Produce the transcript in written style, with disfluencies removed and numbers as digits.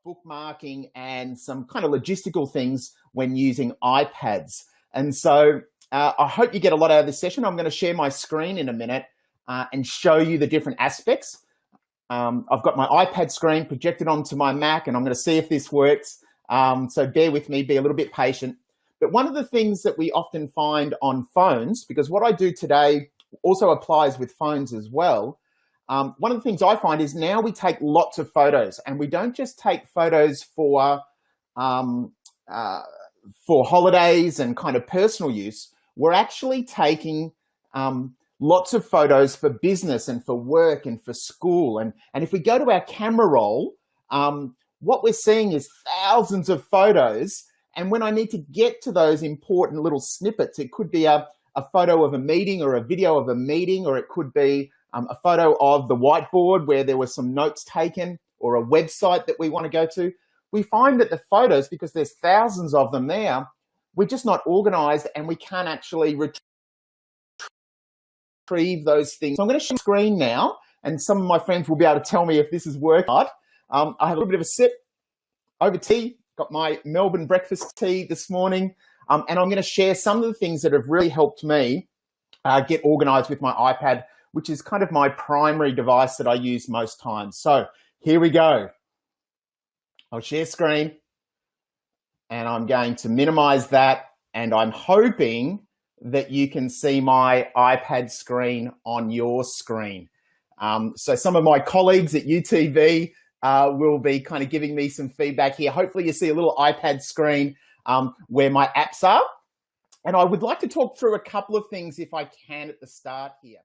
bookmarking and some kind of logistical things when using iPads. And so I hope you get a lot out of this session. I'm going to share my screen in a minute and show you the different aspects. I've got my iPad screen projected onto my Mac, and I'm going to see if this works. So bear with me, be a little bit patient. But one of the things that we often find on phones, because what I do today also applies with phones as well, one of the things I find is now we take lots of photos, and we don't just take photos for holidays and kind of personal use. We're actually taking lots of photos for business and for work and for school. And if we go to our camera roll, what we're seeing is thousands of photos. And when I need to get to those important little snippets, it could be a photo of a meeting or a video of a meeting, or it could be a photo of the whiteboard where there were some notes taken, or a website that we want to go to. We find that the photos, because there's thousands of them there, we're just not organized and we can't actually retrieve those things. So I'm going to share my screen now, and some of my friends will be able to tell me if this is working. I have a little bit of a sip over tea, got my Melbourne breakfast tea this morning, and I'm going to share some of the things that have really helped me get organized with my iPad, which is kind of my primary device that I use most times. So here we go. I'll share screen, and I'm going to minimize that, and I'm hoping that you can see my iPad screen on your screen. So some of my colleagues at UTV will be kind of giving me some feedback here. Hopefully you see a little iPad screen where my apps are. And I would like to talk through a couple of things if I can at the start here.